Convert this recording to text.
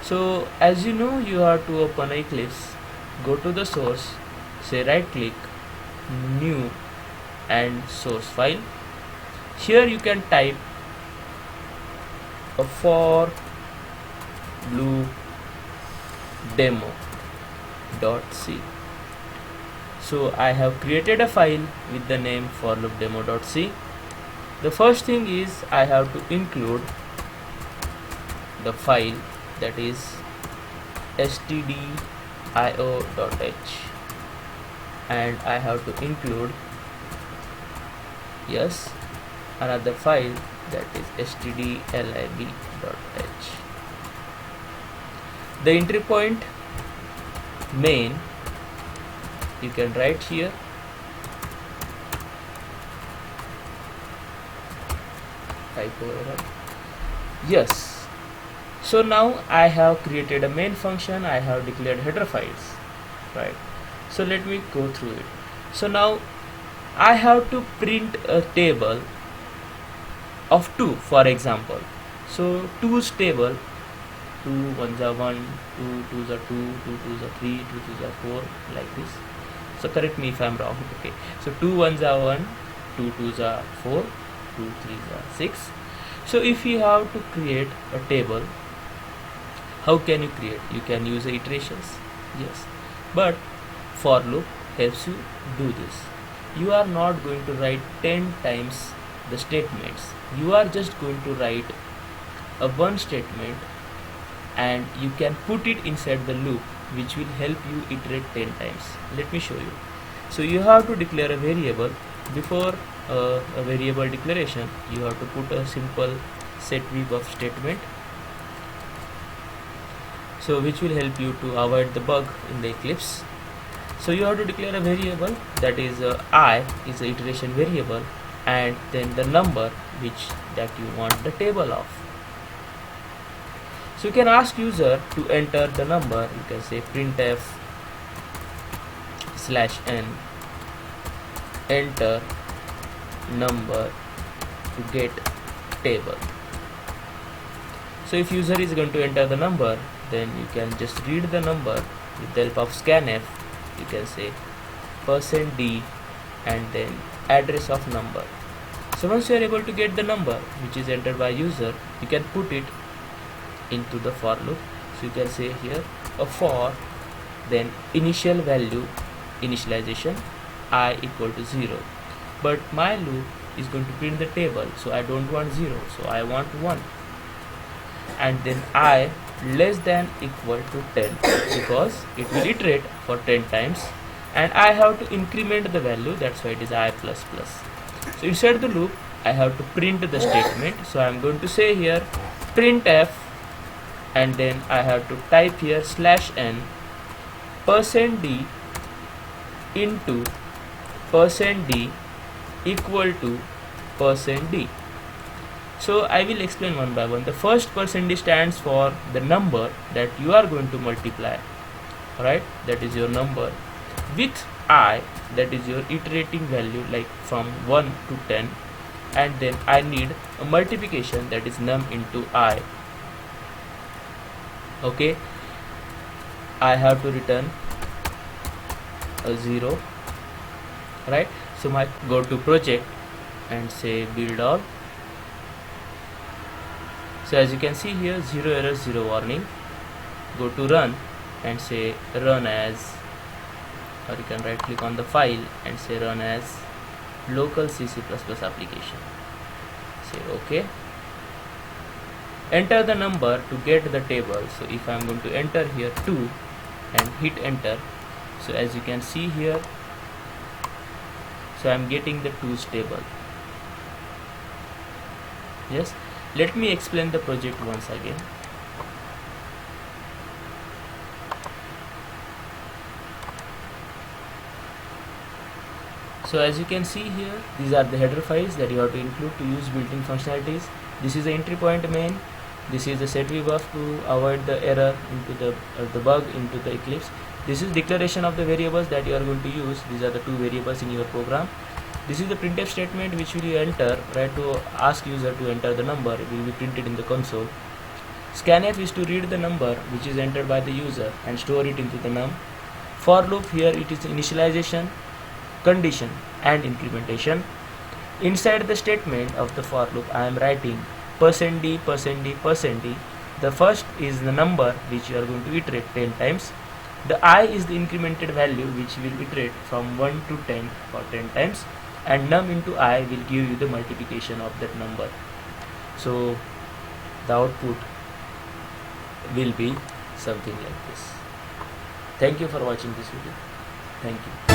So as you know, you have to open Eclipse, go to the source, say right click, new, and source file. Here you can type a for loop demo.c. So I have created a file with the name for loop demo.c. The first thing is I have to include the file, that is stdio.h, and I have to include another file, that is stdlib.h. The entry point main you can write here, typo error. Yes. So now I have created a main function, I have declared header files, right? So let me go through it. So now I have to print a table of 2, for example. So 2's table, 2 1s are 1, 2 2s are 2, 2 2s are 3, 2 3s are 4, like this. So correct me if I am wrong. Okay, so 2 1s are 1, 2 2s are 4, 2 3s are 6. So if you have to create a table, how can you create? You can use iterations, yes, but for loop helps you do this. You are not going to write 10 times the statements. You are just going to write a one statement, and you can put it inside the loop, which will help you iterate 10 times. Let me show you. So you have to declare a variable. Before a variable declaration, you have to put a simple set vbuff statement, so which will help you to avoid the bug in the Eclipse. So you have to declare a variable, that is I is the iteration variable, and then the number that you want the table of. So you can ask user to enter the number. You can say printf /n enter number to get table. So if user is going to enter the number, then you can just read the number with the help of scanf. You can say %d and then address of number. So once you are able to get the number which is entered by user, you can put it into the for loop. So you can say here a for, then initial value, initialization I equal to 0, but my loop is going to print the table, so I don't want 0, so I want 1, and then I less than equal to 10, because it will iterate for 10 times, and I have to increment the value, that's why it is I plus plus. So inside the loop I have to print the statement. So I am going to say here printf, and then I have to type here /n %d into %d equal to %d. So I will explain one by one. The first %d stands for the number that you are going to multiply, right? That is your number, with I, that is your iterating value, like from 1 to 10, and then I need a multiplication, that is num into I. Okay, I have to return a 0, right? So I go to project and say build all. So as you can see here, 0 error, 0 warning. Go to run and say run as, or you can right click on the file and say run as local C++ application. Say OK. Enter the number to get the table. So if I am going to enter here 2 and hit enter, so as you can see here, so I am getting the 2's table. Yes, let me explain the project once again. So as you can see here, these are the header files that you have to include to use built-in functionalities. This is the entry point main. This is the set vbuff to avoid the error into the bug into the Eclipse. This is declaration of the variables that you are going to use. These are the two variables in your program. This is the printf statement which will you enter, right, to ask user to enter the number. It will be printed in the console. Scanf is to read the number which is entered by the user and store it into the num. For loop, here it is initialization, condition and implementation. Inside the statement of the for loop, I am writing %d, %d, %d. The first is the number which you are going to iterate 10 times. The I is the incremented value which will iterate from 1 to 10 for 10 times, and num into I will give you the multiplication of that number. So the output will be something like this. Thank you for watching this video. Thank you.